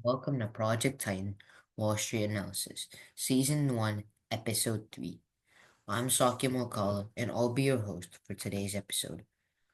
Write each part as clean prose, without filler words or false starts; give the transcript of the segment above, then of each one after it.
Welcome to Project Titan Wall Street Analysis, Season 1, Episode 3. I'm Saketh McCullough, and I'll be your host for today's episode.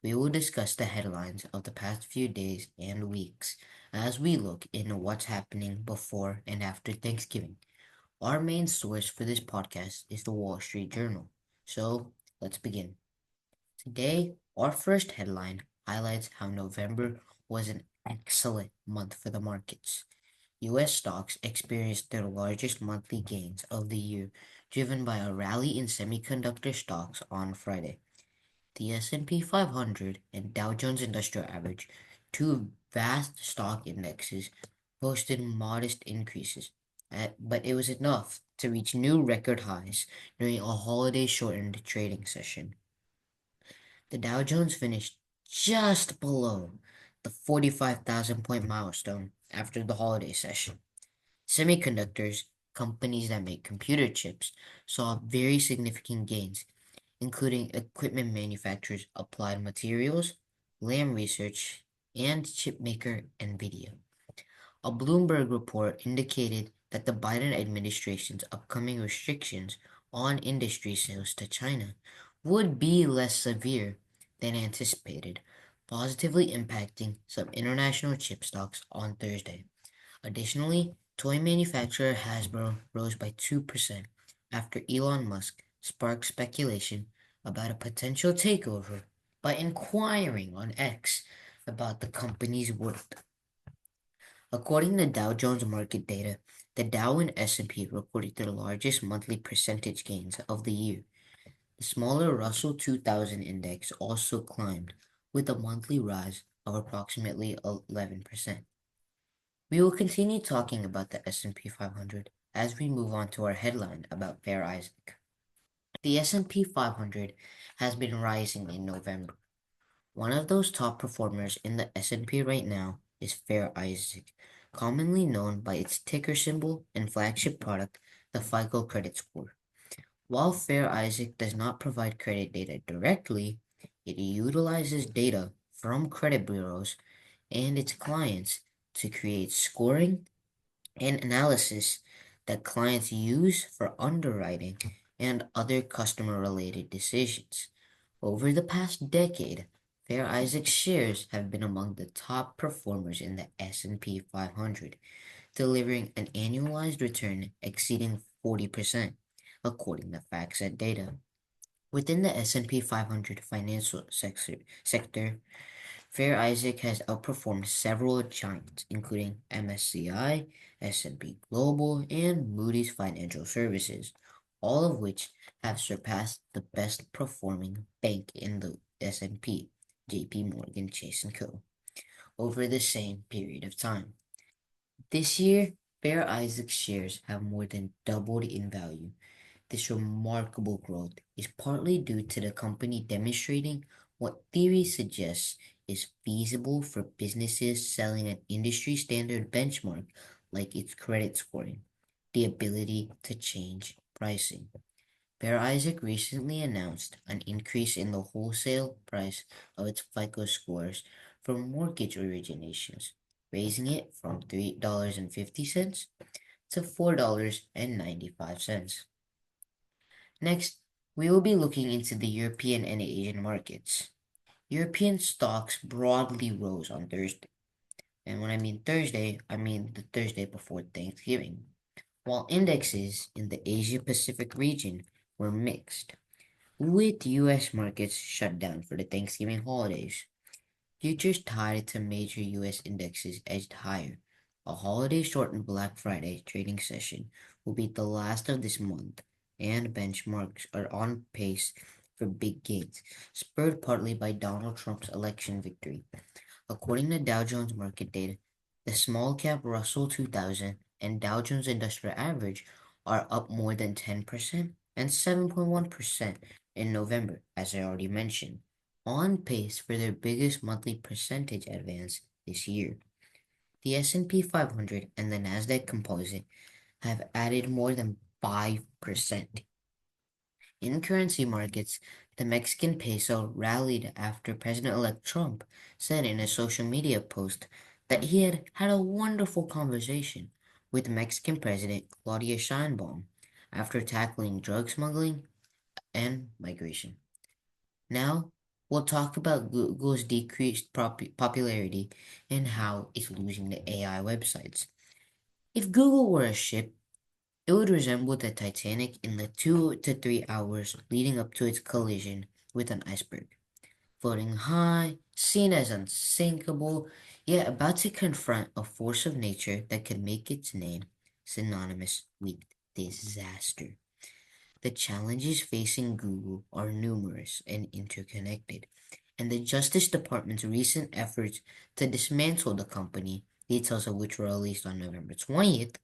We will discuss the headlines of the past few days and weeks as we look into what's happening before and after Thanksgiving. Our main source for this podcast is the Wall Street Journal. So let's begin. Today, our first headline highlights how November was an excellent month for the markets. U.S. stocks experienced their largest monthly gains of the year, driven by a rally in semiconductor stocks on Friday. The S&P 500 and Dow Jones Industrial Average, two vast stock indexes, posted modest increases, but it was enough to reach new record highs during a holiday-shortened trading session. The Dow Jones finished just below the 45,000 point milestone after the holiday session. Semiconductors, companies that make computer chips, saw very significant gains, including equipment manufacturers Applied Materials, Lam Research, and chipmaker Nvidia. A Bloomberg report indicated that the Biden administration's upcoming restrictions on industry sales to China would be less severe than anticipated, positively impacting some international chip stocks on Thursday. Additionally, toy manufacturer Hasbro rose by 2% after Elon Musk sparked speculation about a potential takeover by inquiring on X about the company's worth. According to Dow Jones market data, the Dow and S&P recorded their largest monthly percentage gains of the year. The smaller Russell 2000 index also climbed, with a monthly rise of approximately 11%. We will continue talking about the S&P 500 as we move on to our headline about Fair Isaac. The S&P 500 has been rising in November. One of those top performers in the S&P right now is Fair Isaac, commonly known by its ticker symbol and flagship product, the FICO credit score. While Fair Isaac does not provide credit data directly, it utilizes data from credit bureaus and its clients to create scoring and analysis that clients use for underwriting and other customer-related decisions. Over the past decade, Fair Isaac's shares have been among the top performers in the S&P 500, delivering an annualized return exceeding 40%, according to FactSet data. Within the S&P 500 financial sector, Fair Isaac has outperformed several giants, including MSCI, S&P Global, and Moody's Financial Services, all of which have surpassed the best performing bank in the S&P, JP Morgan Chase & Co., over the same period of time. This year, Fair Isaac's shares have more than doubled in value. This remarkable growth is partly due to the company demonstrating what theory suggests is feasible for businesses selling an industry standard benchmark like its credit scoring, the ability to change pricing. Fair Isaac recently announced an increase in the wholesale price of its FICO scores for mortgage originations, raising it from $3.50 to $4.95. Next, we will be looking into the European and Asian markets. European stocks broadly rose on Thursday. And when I mean Thursday, I mean the Thursday before Thanksgiving, while indexes in the Asia Pacific region were mixed, with US markets shut down for the Thanksgiving holidays. Futures tied to major US indexes edged higher. A holiday shortened Black Friday trading session will be the last of this month, and benchmarks are on pace for big gains, spurred partly by Donald Trump's election victory. According to Dow Jones market data, the small cap Russell 2000 and Dow Jones Industrial Average are up more than 10% and 7.1% in November, as I already mentioned, on pace for their biggest monthly percentage advance this year. The S&P 500 and the Nasdaq Composite have added more than 5%. In currency markets, the Mexican peso rallied after President-elect Trump said in a social media post that he had had a wonderful conversation with Mexican President Claudia Sheinbaum after tackling drug smuggling and migration. Now, we'll talk about Google's decreased popularity and how it's losing the AI websites. If Google were a ship, it would resemble the Titanic in the 2 to 3 hours leading up to its collision with an iceberg. Floating high, seen as unsinkable, yet about to confront a force of nature that could make its name synonymous with disaster. The challenges facing Google are numerous and interconnected, and the Justice Department's recent efforts to dismantle the company, details of which were released on November 20th,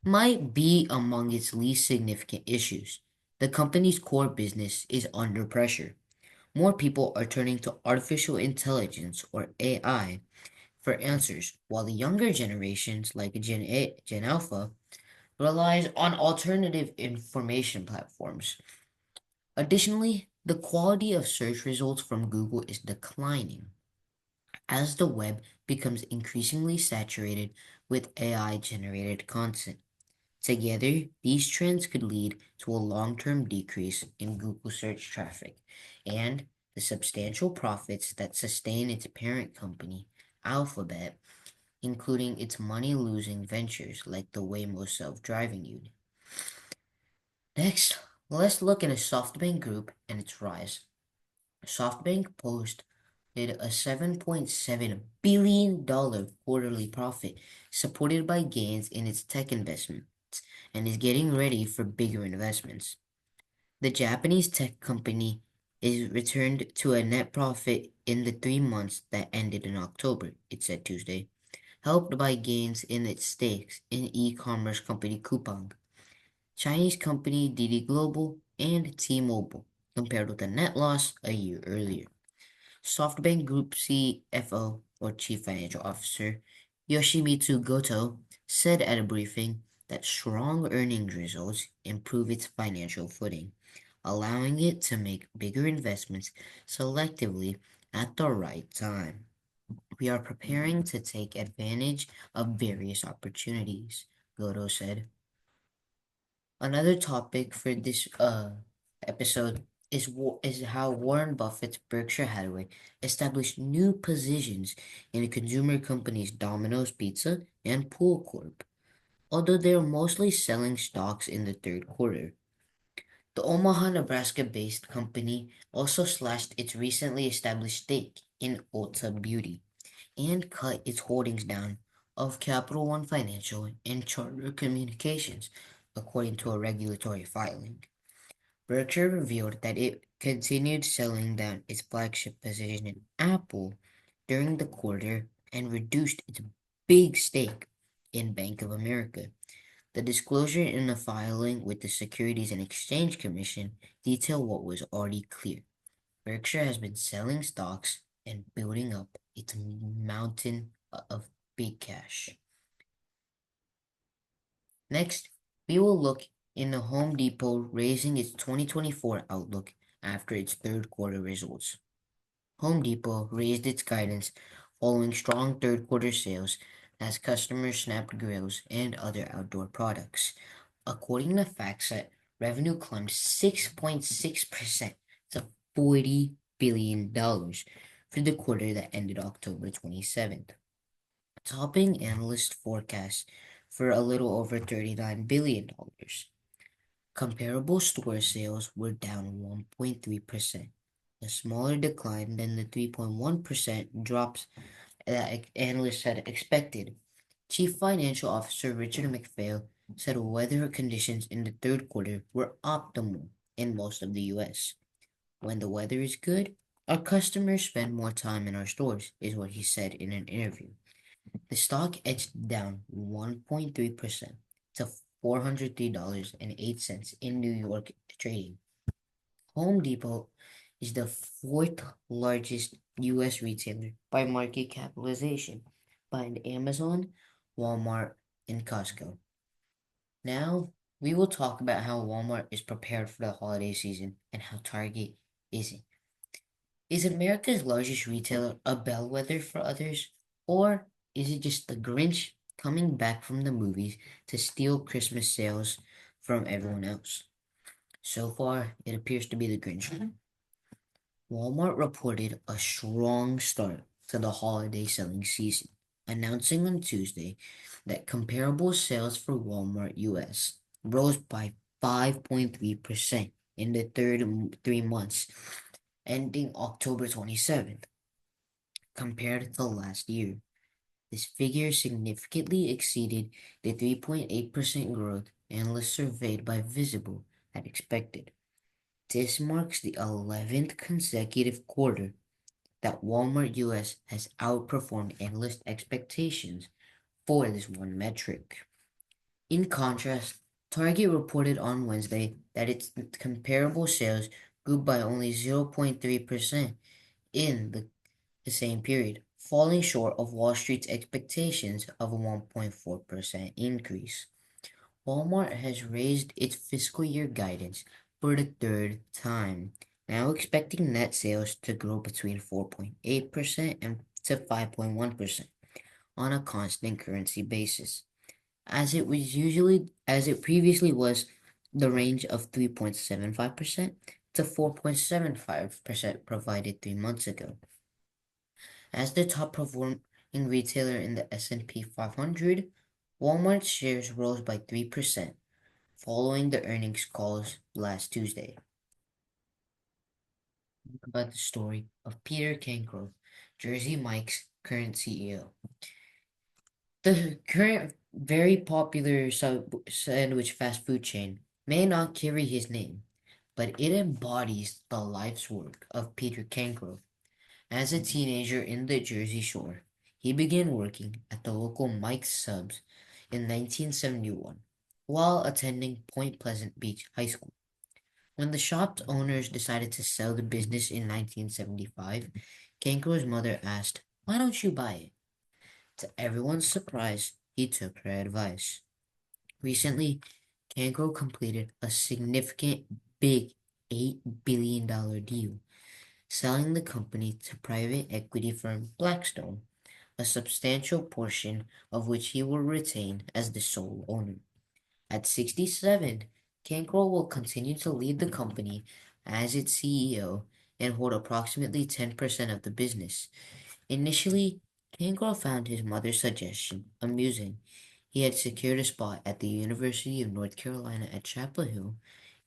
might be among its least significant issues. The company's core business is under pressure. More people are turning to artificial intelligence or AI for answers, while the younger generations like Gen Alpha relies on alternative information platforms. Additionally, the quality of search results from Google is declining as the web becomes increasingly saturated with AI generated content. Together, these trends could lead to a long-term decrease in Google search traffic and the substantial profits that sustain its parent company, Alphabet, including its money-losing ventures like the Waymo self-driving unit. Next, let's look at a SoftBank Group and its rise. SoftBank posted a $7.7 billion quarterly profit, supported by gains in its tech investments, and is getting ready for bigger investments. The Japanese tech company is returned to a net profit in the 3 months that ended in October, it said Tuesday, helped by gains in its stakes in e-commerce company Coupang, Chinese company Didi Global, and T-Mobile, compared with a net loss a year earlier. SoftBank Group CFO, or Chief Financial Officer, Yoshimitsu Goto, said at a briefing that strong earnings results improve its financial footing, allowing it to make bigger investments selectively at the right time. We are preparing to take advantage of various opportunities, Goto said. Another topic for this episode is how Warren Buffett's Berkshire Hathaway established new positions in consumer companies Domino's Pizza and Pool Corp. Although they are mostly selling stocks in the third quarter, the Omaha, Nebraska-based company also slashed its recently established stake in Ulta Beauty and cut its holdings down of Capital One Financial and Charter Communications, according to a regulatory filing. Berkshire revealed that it continued selling down its flagship position in Apple during the quarter and reduced its big stake in Bank of America. The disclosure in the filing with the Securities and Exchange Commission detail what was already clear. Berkshire has been selling stocks and building up its mountain of big cash. Next, we will look in the Home Depot raising its 2024 outlook after its third quarter results. Home Depot raised its guidance following strong third quarter sales as customers snapped grills and other outdoor products. According to FactSet, revenue climbed 6.6% to $40 billion for the quarter that ended October 27th, topping analyst forecasts for a little over $39 billion. Comparable store sales were down 1.3%, a smaller decline than the 3.1% drops that analysts had expected. Chief Financial Officer Richard McPhail said weather conditions in the third quarter were optimal in most of the U.S. When the weather is good, our customers spend more time in our stores, is what he said in an interview. The stock edged down 1.3% to $403.08 in New York trading. Home Depot is the fourth largest U.S. retailer by market capitalization, behind Amazon, Walmart, and Costco. Now, we will talk about how Walmart is prepared for the holiday season and how Target isn't. Is America's largest retailer a bellwether for others? Or is it just the Grinch coming back from the movies to steal Christmas sales from everyone else? So far, it appears to be the Grinch. Walmart reported a strong start to the holiday selling season, announcing on Tuesday that comparable sales for Walmart US rose by 5.3% in the 3 months ending October 27th compared to last year. This figure significantly exceeded the 3.8% growth analysts surveyed by Visible had expected. This marks the 11th consecutive quarter that Walmart US has outperformed analyst expectations for this one metric. In contrast, Target reported on Wednesday that its comparable sales grew by only 0.3% in the same period, falling short of Wall Street's expectations of a 1.4% increase. Walmart has raised its fiscal year guidance for the third time, now expecting net sales to grow between 4.8% and to 5.1% on a constant currency basis, as it previously was the range of 3.75% to 4.75% provided 3 months ago. As the top performing retailer in the S&P 500, Walmart's shares rose by 3% following the earnings calls last Tuesday. About the story of Peter Cancro, Jersey Mike's current CEO. The current very popular sandwich fast food chain may not carry his name, but it embodies the life's work of Peter Cancro. As a teenager in the Jersey Shore, he began working at the local Mike's Subs in 1971 while attending Point Pleasant Beach High School. When the shop's owners decided to sell the business in 1975, Cancro's mother asked, "Why don't you buy it?" To everyone's surprise, he took her advice. Recently, Cancro completed a significant big $8 billion deal, selling the company to private equity firm Blackstone, a substantial portion of which he will retain as the sole owner. At 67, Cancro will continue to lead the company as its CEO and hold approximately 10% of the business. Initially, Cancro found his mother's suggestion amusing. He had secured a spot at the University of North Carolina at Chapel Hill,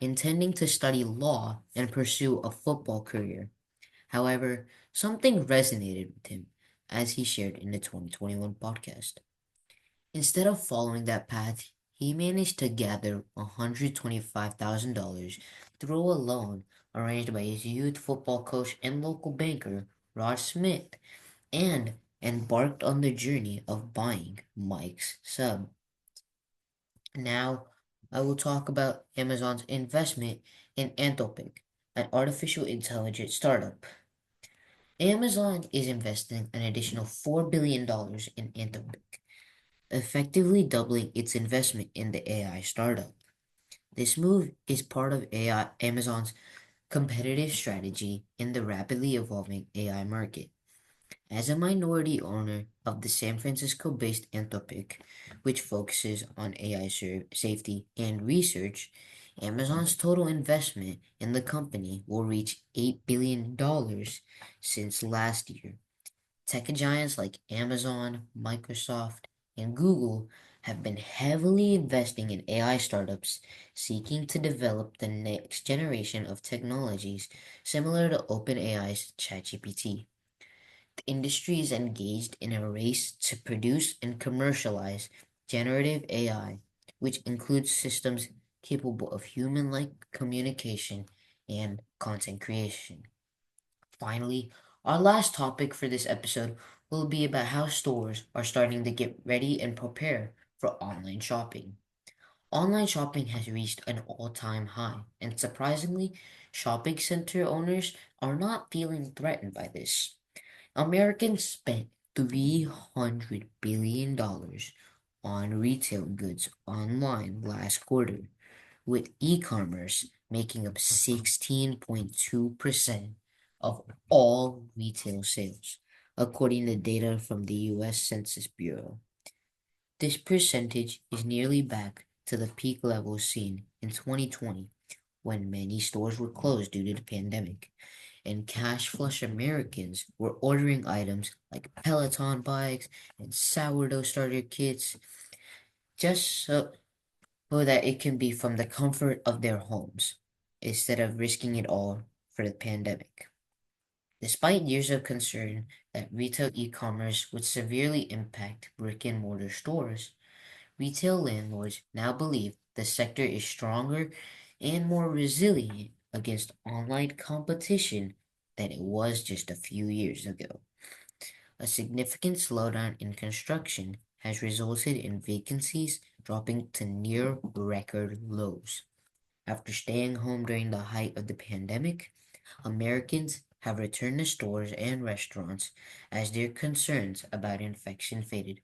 intending to study law and pursue a football career. However, something resonated with him, as he shared in the 2021 podcast. Instead of following that path, he managed to gather $125,000 through a loan arranged by his youth football coach and local banker, Rod Smith, and embarked on the journey of buying Mike's Sub. Now, I will talk about Amazon's investment in Anthropic, an artificial intelligence startup. Amazon is investing an additional $4 billion in Anthropic, effectively doubling its investment in the AI startup. This move is part of Amazon's competitive strategy in the rapidly evolving AI market. As a minority owner of the San Francisco-based Anthropic, which focuses on AI safety and research, Amazon's total investment in the company will reach $8 billion since last year. Tech giants like Amazon, Microsoft, and Google have been heavily investing in AI startups seeking to develop the next generation of technologies similar to OpenAI's ChatGPT. The industry is engaged in a race to produce and commercialize generative AI, which includes systems capable of human-like communication and content creation. Finally, our last topic for this episode will be about how stores are starting to get ready and prepare for online shopping. Online shopping has reached an all-time high, and surprisingly, shopping center owners are not feeling threatened by this. Americans spent $300 billion on retail goods online last quarter, with e-commerce making up 16.2% of all retail sales, according to data from the U.S. Census Bureau. This percentage is nearly back to the peak levels seen in 2020 when many stores were closed due to the pandemic, and cash flush Americans were ordering items like Peloton bikes and sourdough starter kits just so that it can be from the comfort of their homes instead of risking it all for the pandemic. Despite years of concern that retail e-commerce would severely impact brick and mortar stores, retail landlords now believe the sector is stronger and more resilient against online competition than it was just a few years ago. A significant slowdown in construction has resulted in vacancies dropping to near record lows. After staying home during the height of the pandemic, Americans have returned to stores and restaurants as their concerns about infection faded.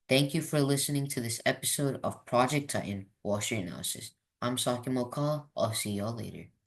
Thank you for listening to this episode of Project Titan Wall Street Analysis. I'm Saketh. I'll see y'all later.